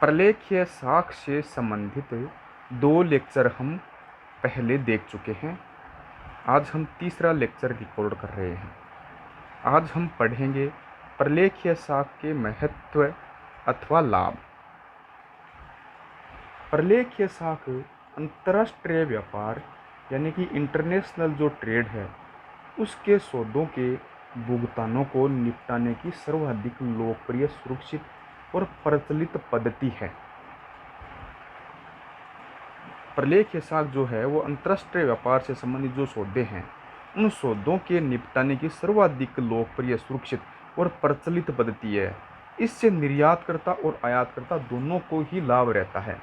प्रलेख्य साख से संबंधित 2 लेक्चर हम पहले देख चुके हैं। आज हम तीसरा लेक्चर रिकॉर्ड कर रहे हैं। आज हम पढ़ेंगे प्रलेख्य साख के महत्व अथवा लाभ। प्रलेख्य साख अंतर्राष्ट्रीय व्यापार यानी कि इंटरनेशनल जो ट्रेड है उसके सौदों के भुगतानों को निपटाने की सर्वाधिक लोकप्रिय, सुरक्षित और प्रचलित पद्धति है। प्रलेख्य साख जो है वो अंतर्राष्ट्रीय व्यापार से संबंधित जो सौदे हैं उन सौदों के निपटाने की सर्वाधिक लोकप्रिय, सुरक्षित और प्रचलित पद्धति है। इससे निर्यातकर्ता और आयातकर्ता दोनों को ही लाभ रहता है।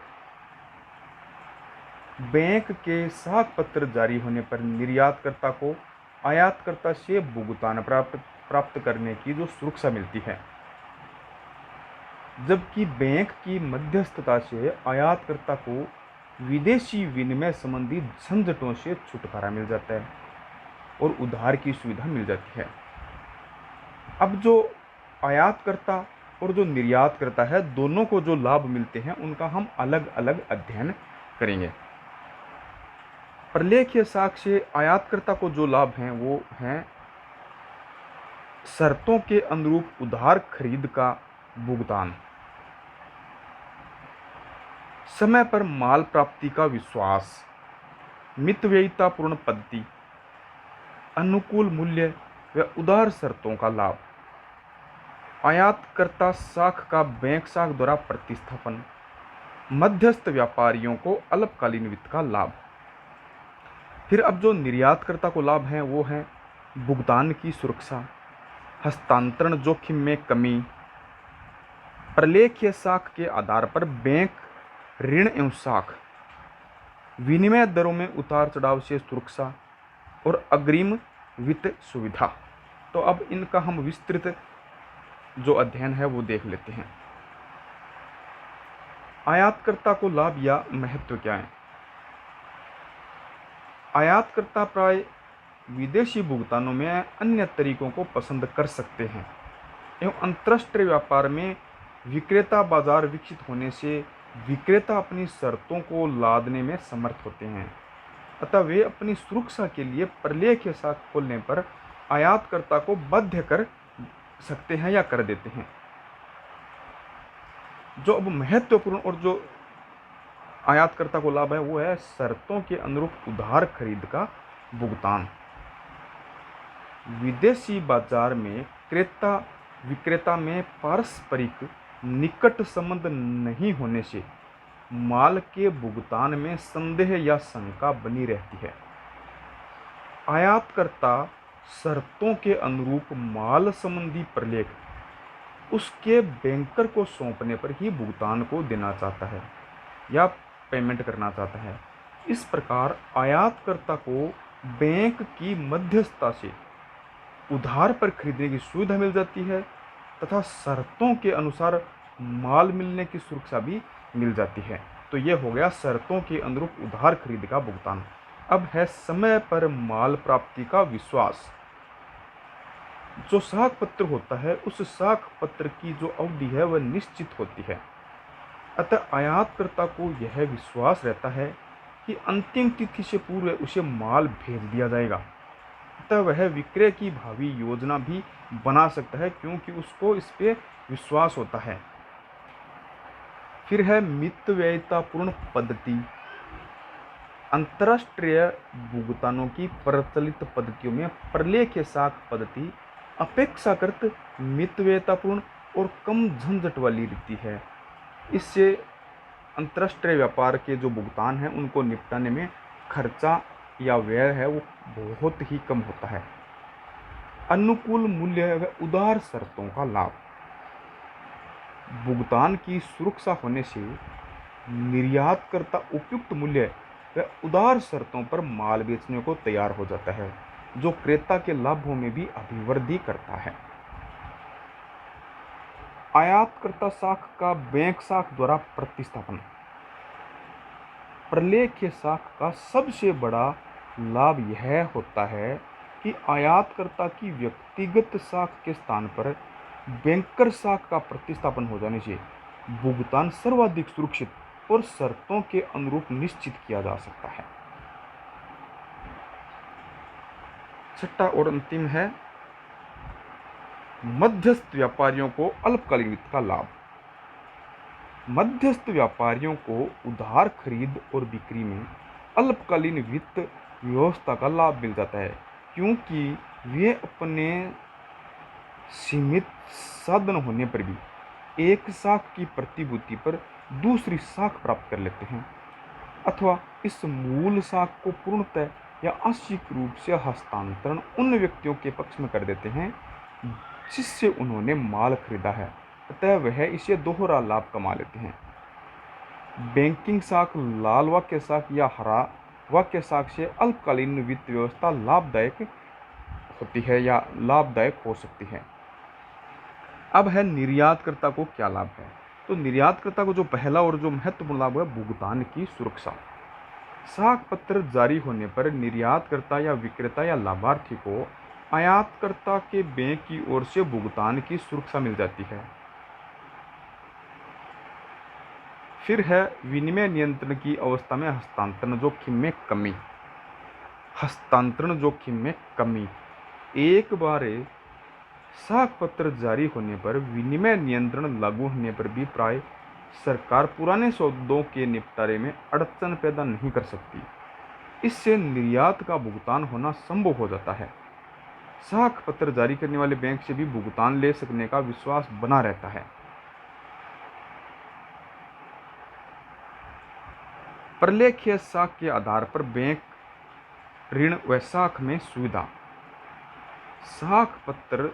बैंक के साख पत्र जारी होने पर निर्यातकर्ता को आयातकर्ता से भुगतान प्राप्त करने की जो सुरक्षा मिलती है, जबकि बैंक की मध्यस्थता से आयातकर्ता को विदेशी विनिमय संबंधी झंझटों से छुटकारा मिल जाता है और उधार की सुविधा मिल जाती है। अब जो आयातकर्ता और जो निर्यातकर्ता है दोनों को जो लाभ मिलते हैं उनका हम अलग अलग अध्ययन करेंगे। प्रलेख्य साख से आयातकर्ता को जो लाभ हैं वो हैं शर्तों के अनुरूप उधार खरीद का भुगतान, समय पर माल प्राप्ति का विश्वास, मितव्ययितापूर्ण पद्धति, अनुकूल मूल्य व उदार शर्तों का लाभ, आयातकर्ता साख का बैंक साख द्वारा प्रतिस्थापन, मध्यस्थ व्यापारियों को अल्पकालीन वित्त का लाभ। फिर अब जो निर्यातकर्ता को लाभ हैं वो हैं भुगतान की सुरक्षा, हस्तांतरण जोखिम में कमी, प्रलेख्य साख के आधार पर बैंक ऋण एवं साख, विनिमय दरों में उतार चढ़ाव से सुरक्षा और अग्रिम वित्त सुविधा। तो अब इनका हम विस्तृत जो अध्ययन है वो देख लेते हैं। आयातकर्ता को लाभ या महत्व क्या है? आयातकर्ता प्राय विदेशी भुगतानों में अन्य तरीकों को पसंद कर सकते हैं एवं अंतर्राष्ट्रीय व्यापार में विक्रेता बाजार विकसित होने से विक्रेता अपनी शर्तों को लादने में समर्थ होते हैं। अतः वे अपनी सुरक्षा के लिए प्रलेख्य साख खोलने पर आयातकर्ता को बाध्य कर सकते हैं या कर देते हैं। जो अब महत्वपूर्ण और जो आयातकर्ता को लाभ है वो है शर्तों के अनुरूप उधार खरीद का भुगतान। विदेशी बाजार में क्रेता विक्रेता में पारस्परिक निकट संबंध नहीं होने से माल के भुगतान में संदेह या शंका बनी रहती है। आयातकर्ता शर्तों के अनुरूप माल संबंधी प्रलेख उसके बैंकर को सौंपने पर ही भुगतान को देना चाहता है या पेमेंट करना चाहता है। इस प्रकार आयातकर्ता को बैंक की मध्यस्थता से उधार पर खरीदने की सुविधा मिल जाती है तथा शर्तों के अनुसार माल मिलने की सुरक्षा भी मिल जाती है। तो ये हो गया शर्तों के अनुरूप उधार खरीद का भुगतान। अब है समय पर माल प्राप्ति का विश्वास। जो साख पत्र होता है उस साख पत्र की जो अवधि है वह निश्चित होती है। अतः आयातकर्ता को यह विश्वास रहता है कि अंतिम तिथि से पूर्व उसे माल भेज दिया जाएगा। अतः वह विक्रय की भावी योजना भी बना सकता है क्योंकि उसको इस पे विश्वास होता है। फिर है मितव्ययितापूर्ण पद्धति। अंतर्राष्ट्रीय भुगतानों की प्रचलित पद्धतियों में प्रलेख्य साख पद्धति अपेक्षाकृत मितव्ययितापूर्ण और कम झंझट वाली रहती है। इससे अंतर्राष्ट्रीय व्यापार के जो भुगतान हैं उनको निपटाने में खर्चा या व्यय है वो बहुत ही कम होता है। अनुकूल मूल्य व उदार शर्तों का लाभ। भुगतान की सुरक्षा होने से निर्यातकर्ता उपयुक्त मूल्य व उदार शर्तों पर माल बेचने को तैयार हो जाता है, जो क्रेता के लाभों में भी अभिवृद्धि करता है। आयातकर्ता साख का बैंक साख द्वारा प्रतिस्थापन। प्रलेख्य साख का सबसे बड़ा लाभ यह होता है कि आयातकर्ता की व्यक्तिगत साख के स्थान पर बैंकर साख का प्रतिस्थापन हो जाने से भुगतान सर्वाधिक सुरक्षित और शर्तों के अनुरूप निश्चित किया जा सकता है। छठा और अंतिम है मध्यस्थ व्यापारियों को अल्पकालीन वित्त का लाभ। मध्यस्थ व्यापारियों को उधार खरीद और बिक्री में अल्पकालीन वित्त व्यवस्था का लाभ मिल जाता है, क्योंकि वे अपने सीमित साधन होने पर भी एक साख की प्रतिभूति पर दूसरी साख प्राप्त कर लेते हैं, अथवा इस मूल साख को पूर्णतः या आंशिक रूप से हस्तांतरण उन व्यक्तियों के पक्ष में कर देते हैं जिससे उन्होंने माल खरीदा है, अतः वह इसे दोहरा लाभ कमा लेते हैं। बैंकिंग साख लाल वाक्य साख या हरा वाक्य साख से अल्पकालीन वित्त व्यवस्था लाभदायक होती है या लाभदायक हो सकती है। अब है निर्यातकर्ता को क्या लाभ है। तो निर्यातकर्ता को जो पहला और जो महत्वपूर्ण लाभ है भुगतान की सुरक्षा। साख पत्र जारी होने पर निर्यातकर्ता या विक्रेता या लाभार्थी को आयातकर्ता के बैंक की ओर से भुगतान की सुरक्षा मिल जाती है। फिर है विनिमय नियंत्रण की अवस्था में हस्तांतरण जोखिम में कमी। हस्तांतरण जोखिम में कमी। एक बार साख पत्र जारी होने पर विनिमय नियंत्रण लागू होने पर भी प्राय सरकार पुराने सौदों के निपटारे में अड़चन पैदा नहीं कर सकती। इससे निर्यात का भुगतान होना संभव हो जाता है। साख पत्र जारी करने वाले बैंक से भी भुगतान ले सकने का विश्वास बना रहता है। प्रलेखीय साख के आधार पर बैंक ऋण व साख में सुविधा। साख पत्र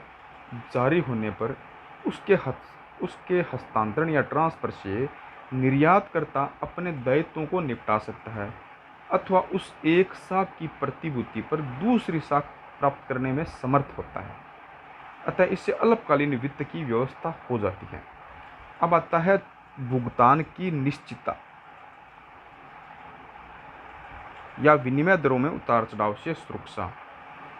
जारी होने पर उसके हस्तांतरण या ट्रांसफर से निर्यातकर्ता अपने दायित्वों को निपटा सकता है, अथवा उस एक साख की प्रतिभूति पर दूसरी साख प्राप्त करने में समर्थ होता है, अतः इससे अल्पकालीन वित्त की व्यवस्था हो जाती है। अब आता है भुगतान की निश्चितता या विनिमय दरों में उतार चढ़ाव से सुरक्षा।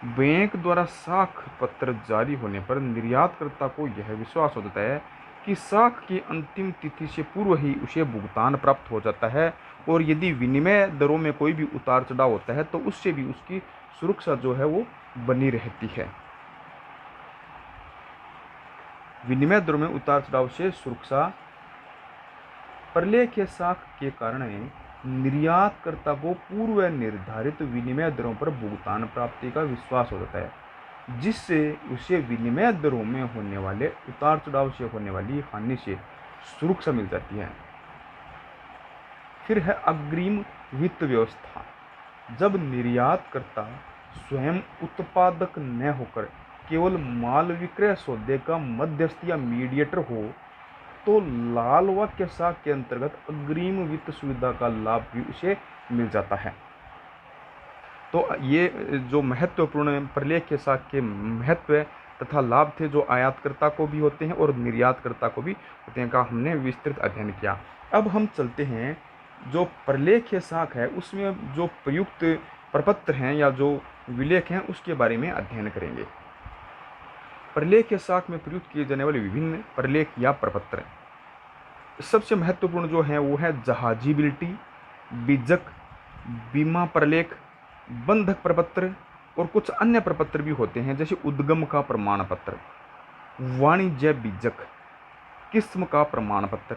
बैंक द्वारा साख पत्र जारी होने पर निर्यातकर्ता को यह विश्वास हो जाता है कि साख की अंतिम तिथि से पूर्व ही उसे भुगतान प्राप्त हो जाता है, और यदि विनिमय दरों में कोई भी उतार चढ़ाव होता है तो उससे भी उसकी सुरक्षा जो है वो बनी रहती है। विनिमय दरों में उतार चढ़ाव से सुरक्षा। प्रलेखीय साख के कारण निर्यातकर्ता को पूर्व निर्धारित विनिमय दरों पर भुगतान प्राप्ति का विश्वास हो जाता है, जिससे उसे विनिमय दरों में होने वाले उतार चढ़ाव से होने वाली हानि से सुरक्षा मिल जाती है। फिर है अग्रिम वित्त व्यवस्था। जब निर्यातकर्ता स्वयं उत्पादक न होकर केवल माल विक्रय सौदे का मध्यस्थ या मीडिएटर हो तो लाल वाक्य साख के अंतर्गत अग्रिम वित्त सुविधा का लाभ भी उसे मिल जाता है। तो ये जो महत्वपूर्ण प्रलेखीय साख के महत्व तथा लाभ थे जो आयातकर्ता को भी होते हैं और निर्यातकर्ता को भी होते हैं का हमने विस्तृत अध्ययन किया। अब हम चलते हैं जो प्रलेखीय साख है उसमें जो प्रयुक्त प्रपत्र हैं या जो विलेख हैं उसके बारे में अध्ययन करेंगे। प्रलेखीय साख में प्रयुक्त किए जाने वाले विभिन्न प्रलेख या प्रपत्र सबसे महत्वपूर्ण जो है वो है जहाजीबिलिटी, बीजक, बीमा प्रलेख, बंधक प्रपत्र और कुछ अन्य प्रपत्र भी होते हैं जैसे उद्गम का प्रमाण पत्र, वाणिज्य बीजक, किस्म का प्रमाण पत्र,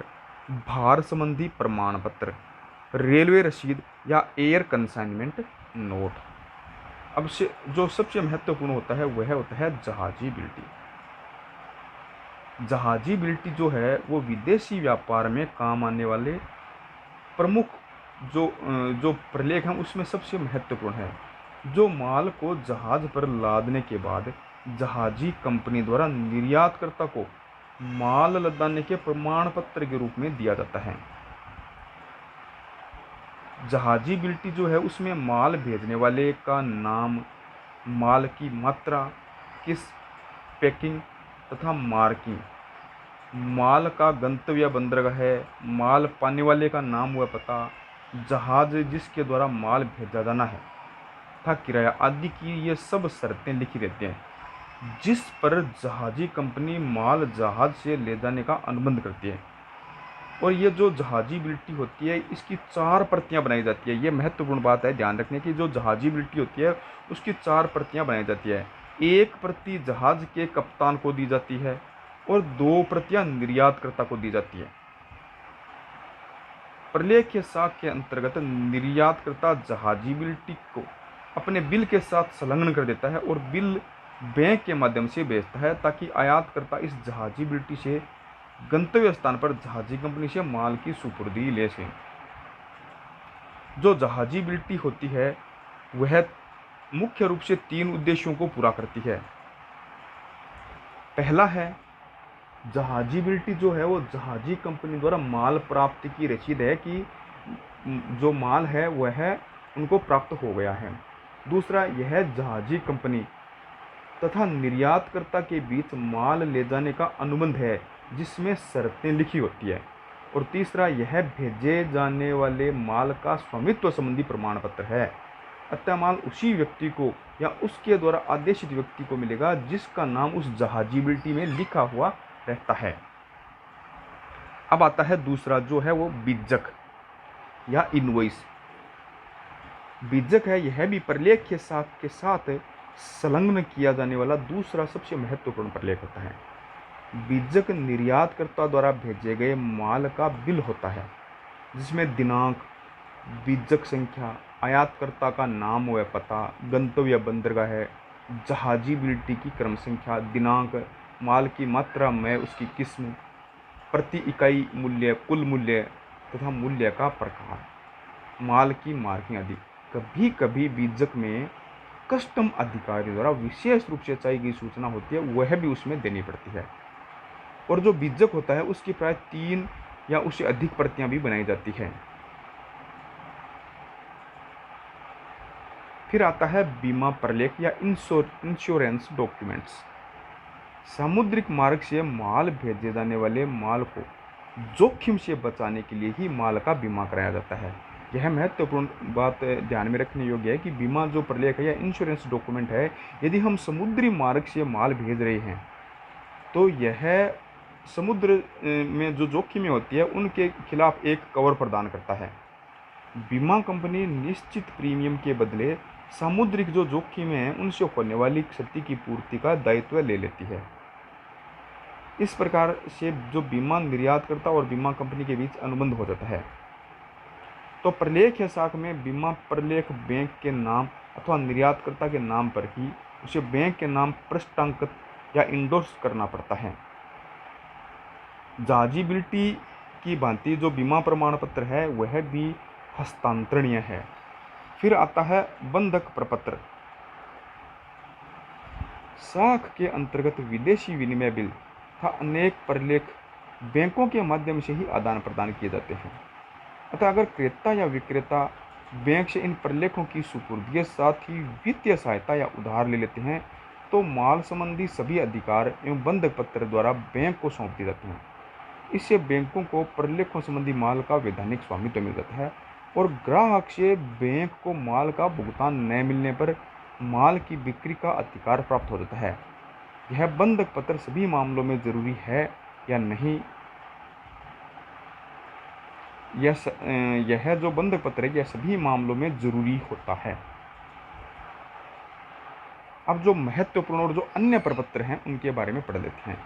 भार संबंधी प्रमाण पत्र, रेलवे रसीद या एयर कंसाइनमेंट नोट। अब से जो सबसे महत्वपूर्ण होता है वह होता है जहाजीबिलिटी। जहाजीबिलिटी जो है वो विदेशी व्यापार में काम आने वाले प्रमुख जो प्रलेख हैं उसमें सबसे महत्वपूर्ण है, जो माल को जहाज पर लादने के बाद जहाजी कंपनी द्वारा निर्यातकर्ता को माल लदाने के प्रमाण पत्र के रूप में दिया जाता है। जहाजीबिलिटी जो है उसमें माल भेजने वाले का नाम, माल की मात्रा, किस पैकिंग तथा मार्किंग, माल का गंतव्य बंदरगाह है, माल पाने वाले का नाम व पता, जहाज जिसके द्वारा माल भेजा जाना है तथा किराया आदि की ये सब शर्तें लिखी रहती हैं जिस पर जहाजी कंपनी माल जहाज से ले जाने का अनुबंध करती है। और ये जो जहाजीबिलिटी होती है इसकी 4 प्रतियां बनाई जाती है। ये महत्वपूर्ण बात है ध्यान रखने की। जो जहाजीबिलिटी होती है उसकी 4 प्रतियां बनाई जाती है। एक प्रति जहाज के कप्तान को दी जाती है और 2 प्रतियां निर्यातकर्ता को दी जाती है। प्रलेख्य साख के अंतर्गत निर्यातकर्ता जहाजीबिलिटी को अपने बिल के साथ संलग्न कर देता है और बिल बैंक के माध्यम से बेचता है ताकि आयातकर्ता इस जहाजीबिलिटी से गंतव्य स्थान पर जहाजी कंपनी से माल की सुपुर्दी ले सकें। जो जहाजीबिलिटी होती है वह मुख्य रूप से 3 उद्देश्यों को पूरा करती है। पहला है जहाजीबिलिटी जो है वो जहाजी कंपनी द्वारा माल प्राप्ति की रसीद है कि जो माल है वह उनको प्राप्त हो गया है। दूसरा, यह जहाजी कंपनी तथा निर्यातकर्ता के बीच माल ले जाने का अनुबंध है जिसमें शर्तें लिखी होती है। और तीसरा, यह भेजे जाने वाले माल का स्वामित्व संबंधी प्रमाण पत्र है। अतः माल उसी व्यक्ति को या उसके द्वारा आदेशित व्यक्ति को मिलेगा जिसका नाम उस जहाजीबिलिटी में लिखा हुआ रहता है। अब आता है दूसरा, जो है वो बीजक या इनवॉइस। बीजक है, यह भी प्रलेख के साथ संलग्न किया जाने वाला दूसरा सबसे महत्वपूर्ण प्रलेख होता है। बीजक निर्यातकर्ता द्वारा भेजे गए माल का बिल होता है जिसमें दिनांक, बीजक संख्या, आयातकर्ता का नाम व पता, गंतव्य बंदरगाह है, जहाजीबिलिटी की क्रम संख्या, दिनांक, माल की मात्रा में उसकी किस्म, प्रति इकाई मूल्य, कुल मूल्य तथा मूल्य का प्रकार, माल की मार्किंग आदि। कभी कभी बीजक में कस्टम अधिकारी द्वारा विशेष रूप से चाहिए गई सूचना होती है, वह भी उसमें देनी पड़ती है। और जो बीजक होता है उसकी प्राय 3 या उससे अधिक प्रतियां भी बनाई जाती है। फिर आता है बीमा प्रलेख या इंश्योरेंस डॉक्यूमेंट्स। सामुद्रिक मार्ग से माल भेजे जाने वाले माल को जोखिम से बचाने के लिए ही माल का बीमा कराया जाता है। यह महत्वपूर्ण बात ध्यान में रखने योग्य है कि बीमा जो प्रलेख है या इंश्योरेंस डॉक्यूमेंट है, यदि हम समुद्री मार्ग से माल भेज रहे हैं तो यह समुद्र में जो जोखिमें होती है उनके खिलाफ एक कवर प्रदान करता है। बीमा कंपनी निश्चित प्रीमियम के बदले सामुद्रिक जो जोखिमें हैं उनसे होने वाली क्षति की पूर्ति का दायित्व ले लेती है। इस प्रकार से जो बीमा निर्यातकर्ता और बीमा कंपनी के बीच अनुबंध हो जाता है। तो प्रलेख या साख में बीमा प्रलेख बैंक के नाम अथवा निर्यातकर्ता के नाम पर ही उसे बैंक के नाम पृष्ठांकित या इंडोर्स करना पड़ता है। जहाजीबिलिटी की भांति जो बीमा प्रमाण पत्र है वह भी हस्तांतरणीय है। फिर आता है बंधक प्रपत्र। साख के अंतर्गत विदेशी विनिमय बिल तथा अनेक प्रलेख बैंकों के माध्यम से ही आदान प्रदान किए जाते हैं। अतः अगर क्रेता या विक्रेता बैंक से इन प्रलेखों की सुपुर्दी के साथ ही वित्तीय सहायता या उधार ले लेते हैं तो माल संबंधी सभी अधिकार एवं बंधक पत्र द्वारा बैंक को सौंप दिए जाते हैं। इससे बैंकों को प्रलेखों संबंधी माल का वैधानिक स्वामित्व मिल जाता है और ग्राहक से बैंक को माल का भुगतान न मिलने पर माल की बिक्री का अधिकार प्राप्त हो जाता है। यह बंधक पत्र सभी मामलों में जरूरी है या नहीं, यह जो बंधक पत्र है यह सभी मामलों में जरूरी होता है। अब जो महत्वपूर्ण और जो अन्य प्रपत्र हैं उनके बारे में पढ़ लेते हैं।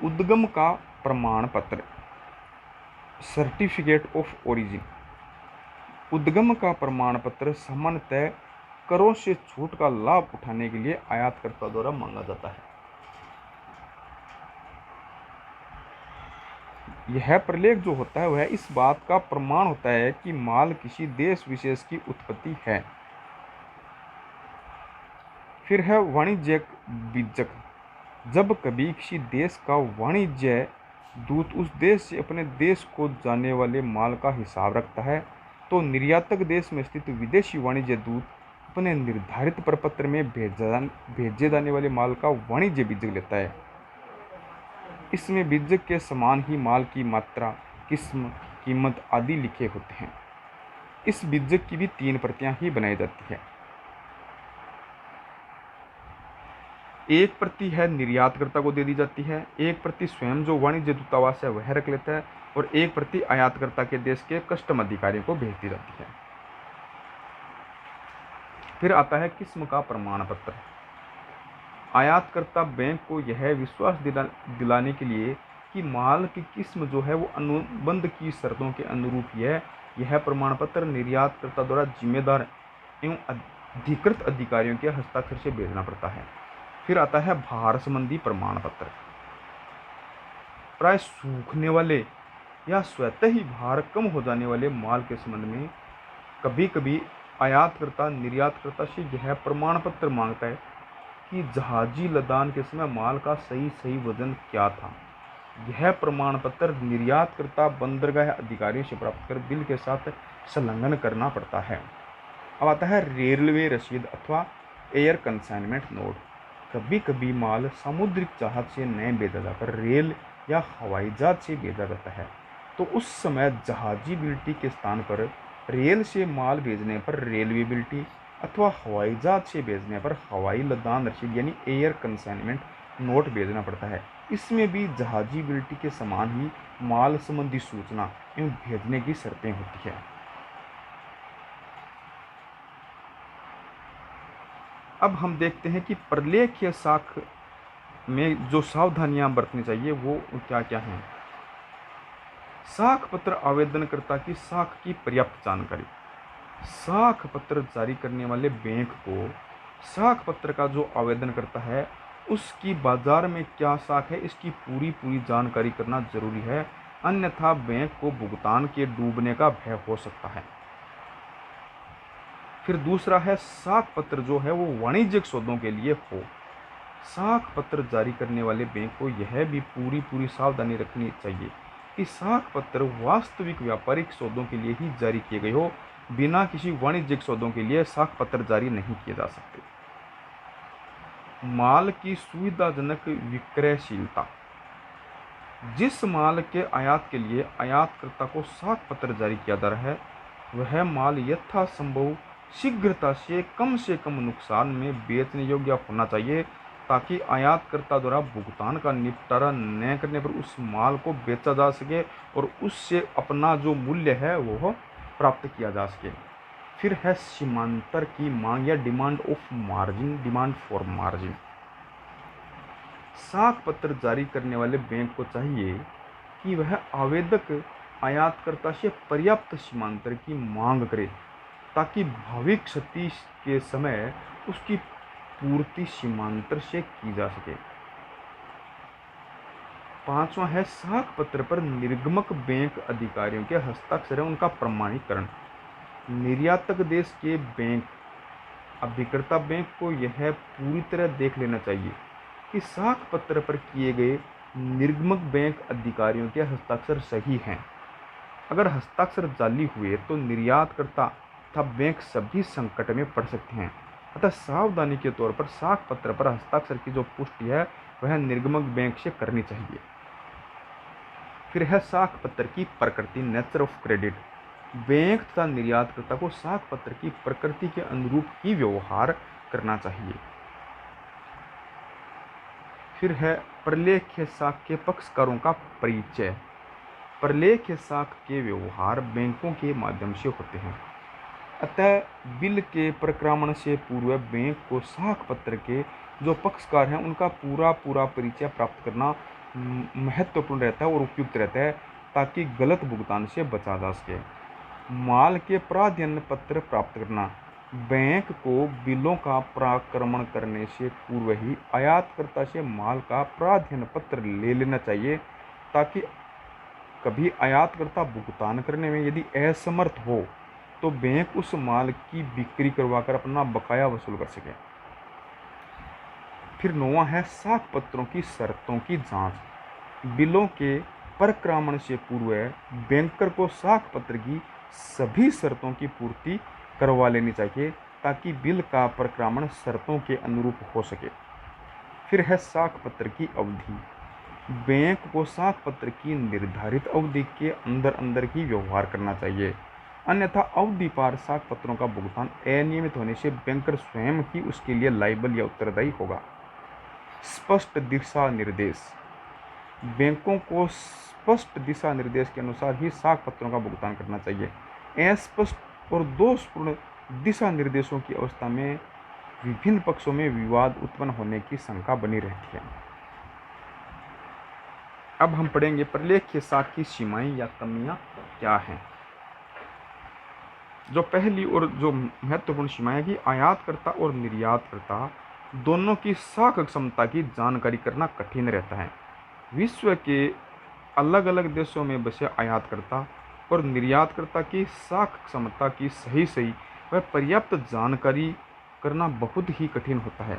उद्गम का प्रमाण पत्र, सर्टिफिकेट ऑफ ओरिजिन। उद्गम का प्रमाण पत्र सामान्यतः करों से छूट का लाभ उठाने के लिए आयातकर्ता द्वारा मांगा जाता है। यह प्रलेख जो होता है वह इस बात का प्रमाण होता है कि माल किसी देश विशेष की उत्पत्ति है। फिर है वाणिज्यिक बीजक। जब कभी किसी देश का वाणिज्य दूत उस देश से अपने देश को जाने वाले माल का हिसाब रखता है तो निर्यातक देश में स्थित विदेशी वाणिज्य दूत अपने निर्धारित प्रपत्र में भेजे जाने वाले माल का वाणिज्य बीजक लेता है। इसमें बीजक के समान ही माल की मात्रा, किस्म, कीमत आदि लिखे होते हैं। इस बीजक की भी 3 प्रतियां ही बनाई जाती है। एक प्रति है निर्यातकर्ता को दे दी जाती है, एक प्रति स्वयं जो वाणिज्य दूतावास है वह रख लेता है और एक प्रति आयातकर्ता के देश के कस्टम अधिकारियों को भेज दी जाती है। फिर आता है किस्म का प्रमाण पत्र। आयातकर्ता बैंक को यह विश्वास दिलाने के लिए कि माल की किस्म जो है वो अनुबंध की शर्तों के अनुरूप ही है, यह प्रमाण पत्र निर्यातकर्ता द्वारा जिम्मेदार एवं अधिकृत अधिकारियों के हस्ताक्षर से भेजना पड़ता है। फिर आता है भार संबंधी प्रमाण पत्र। प्राय सूखने वाले या स्वतः ही भार कम हो जाने वाले माल के संबंध में कभी कभी आयातकर्ता निर्यातकर्ता से यह प्रमाण पत्र मांगता है कि जहाजी लदान के समय माल का सही वजन क्या था। यह प्रमाण पत्र निर्यातकर्ता बंदरगाह अधिकारियों से प्राप्त कर बिल के साथ संलग्न करना पड़ता है। अब आता है रेलवे रसीद अथवा एयर कंसाइनमेंट नोट। कभी कभी माल समुद्रिक जहाज से नहीं भेजा जाकर रेल या हवाई जहाज से भेजा जाता है, तो उस समय जहाजी बिल्टी के स्थान पर रेल से माल भेजने पर रेलवे बिल्टी अथवा हवाई जहाज से भेजने पर हवाई लदान रसीद यानी एयर कंसाइनमेंट नोट भेजना पड़ता है। इसमें भी जहाजी बिल्टी के समान ही माल संबंधी सूचना एवं भेजने की शर्तें होती है। अब हम देखते हैं कि प्रलेखीय साख में जो सावधानियां बरतनी चाहिए वो क्या क्या हैं। साख पत्र आवेदनकर्ता की साख की पर्याप्त जानकारी। साख पत्र जारी करने वाले बैंक को साख पत्र का जो आवेदन करता है उसकी बाजार में क्या साख है इसकी पूरी जानकारी करना जरूरी है, अन्यथा बैंक को भुगतान के डूबने का भय हो सकता है। फिर दूसरा है साख पत्र जो है वो वाणिज्यिक सौदों के लिए हो। साख पत्र जारी करने वाले बैंक को यह भी पूरी सावधानी रखनी चाहिए कि साख पत्र वास्तविक व्यापारिक सौदों के लिए ही जारी किए गए हो, बिना किसी वाणिज्यिक सौदों के लिए साख पत्र जारी नहीं किए जा सकते। माल की सुविधाजनक विक्रयशीलता। जिस माल के आयात के लिए आयातकर्ता को साख पत्र जारी किया जा रहा है वह माल यथासंभव शीघ्रता से कम नुकसान में बेचने योग्य होना चाहिए, ताकि आयातकर्ता द्वारा भुगतान का निपटारा न करने पर उस माल को बेचा जा सके और उससे अपना जो मूल्य है वो प्राप्त किया जा सके। फिर है सीमांतर की मांग या डिमांड फॉर मार्जिन। साख पत्र जारी करने वाले बैंक को चाहिए कि वह आवेदक आयातकर्ता से पर्याप्त सीमांतर की मांग करे, ताकि भावी क्षति के समय उसकी पूर्ति सीमांतर से की जा सके। पांचवा है साख पत्र पर निर्गमक बैंक अधिकारियों के हस्ताक्षर है उनका प्रमाणीकरण। निर्यातक देश के बैंक अभिकर्ता बैंक को यह पूरी तरह देख लेना चाहिए कि साख पत्र पर किए गए निर्गमक बैंक अधिकारियों के हस्ताक्षर सही हैं। अगर हस्ताक्षर जाली हुए तो निर्यातकर्ता तथा बैंक सभी संकट में पड़ सकते हैं, अतः सावधानी के तौर पर साख पत्र पर हस्ताक्षर की जो पुष्टि है वह निर्गमक बैंक से करनी चाहिए। फिर है साख पत्र की प्रकृति, नेचर ऑफ क्रेडिट। बैंक तथा निर्यातकर्ता को साख पत्र की प्रकृति के अनुरूप ही व्यवहार करना चाहिए। फिर है प्रलेख्य साख के पक्षकारों का परिचय। प्रलेख्य साख के व्यवहार बैंकों के माध्यम से होते हैं, अतः बिल के प्रक्रमण से पूर्व बैंक को साख पत्र के जो पक्षकार हैं उनका पूरा परिचय प्राप्त करना महत्वपूर्ण रहता है और उपयुक्त रहता है, ताकि गलत भुगतान से बचा जा सके। माल के प्राधान्य पत्र प्राप्त करना। बैंक को बिलों का प्रक्रमण करने से पूर्व ही आयातकर्ता से माल का प्राधान्य पत्र ले लेना चाहिए, ताकि कभी आयातकर्ता भुगतान करने में यदि असमर्थ हो तो बैंक उस माल की बिक्री करवाकर अपना बकाया वसूल कर सके। फिर 9वां है साख पत्रों की शर्तों की जांच। बिलों के प्रक्रमण से पूर्व बैंकर को साख पत्र की सभी शर्तों की पूर्ति करवा लेनी चाहिए, ताकि बिल का प्रक्रमण शर्तों के अनुरूप हो सके। फिर है साख पत्र की अवधि। बैंक को साख पत्र की निर्धारित अवधि के अंदर ही व्यवहार करना चाहिए, अन्यथा अवधि पार साख पत्रों का भुगतान अनियमित होने से बैंकर स्वयं ही उसके लिए लायबल या उत्तरदायी होगा। स्पष्ट दिशा निर्देश। बैंकों को स्पष्ट दिशा निर्देश के अनुसार ही साख पत्रों का भुगतान करना चाहिए। अस्पष्ट और दोषपूर्ण दिशा निर्देशों की अवस्था में विभिन्न पक्षों में विवाद उत्पन्न होने की शंका बनी रहती है। अब हम पढ़ेंगे प्रलेख्य साख की सीमाएं या कमियां क्या हैं। जो पहली और जो महत्वपूर्ण सीमाएं कि आयातकर्ता और निर्यातकर्ता दोनों की साख क्षमता की जानकारी करना कठिन रहता है। विश्व के अलग अलग देशों में बसे आयातकर्ता और निर्यातकर्ता की साख क्षमता की सही व पर्याप्त जानकारी करना बहुत ही कठिन होता है,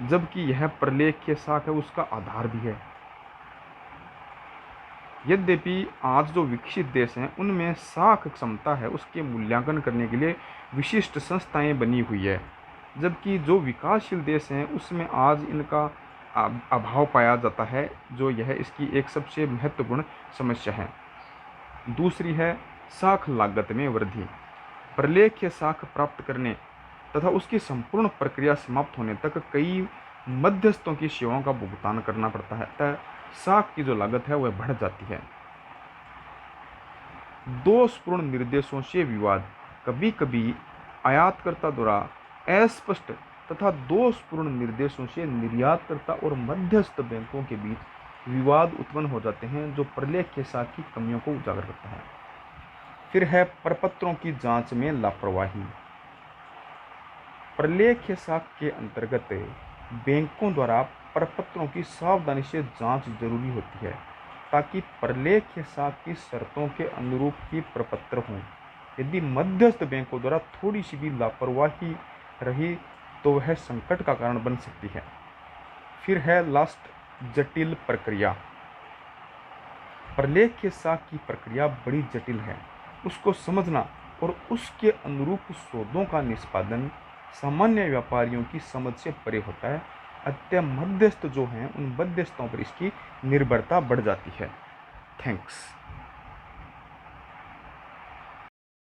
जबकि यह प्रलेख्य साख है उसका आधार भी है। यद्यपि आज जो विकसित देश हैं उनमें साख क्षमता है उसके मूल्यांकन करने के लिए विशिष्ट संस्थाएं बनी हुई है, जबकि जो विकासशील देश हैं उसमें आज इनका अभाव पाया जाता है, जो यह इसकी एक सबसे महत्वपूर्ण समस्या है। दूसरी है साख लागत में वृद्धि। प्रलेख्य साख प्राप्त करने तथा उसकी संपूर्ण प्रक्रिया समाप्त होने तक कई मध्यस्थों की सेवाओं का भुगतान करना पड़ता है, अतः साख की जो लागत है वह बढ़ जाती है। दोषपूर्ण निर्देशों से विवाद। कभी कभी आयातकर्ता द्वारा अस्पष्ट तथा दोषपूर्ण निर्देशों से निर्यातकर्ता और मध्यस्थ बैंकों के बीच विवाद उत्पन्न हो जाते हैं, जो प्रलेख्य साख की कमियों को उजागर करता है। फिर है प्रपत्रों की जांच में लापरवाही। प्रलेख्य साख के अंतर्गत बैंकों द्वारा प्रपत्रों की सावधानी से जांच जरूरी होती है, ताकि प्रलेख्य साख की शर्तों के अनुरूप ही प्रपत्र हों। यदि मध्यस्थ बैंकों द्वारा थोड़ी सी भी लापरवाही रही तो वह संकट का कारण बन सकती है। फिर है लास्ट जटिल प्रक्रिया। प्रलेख्य साख की प्रक्रिया बड़ी जटिल है। उसको समझना और उसके अनुरूप सौदों का निष्पादन सामान्य व्यापारियों की समझ से परे होता है, अतः मध्यस्थ जो हैं उन मध्यस्थों पर इसकी निर्भरता बढ़ जाती है। थैंक्स।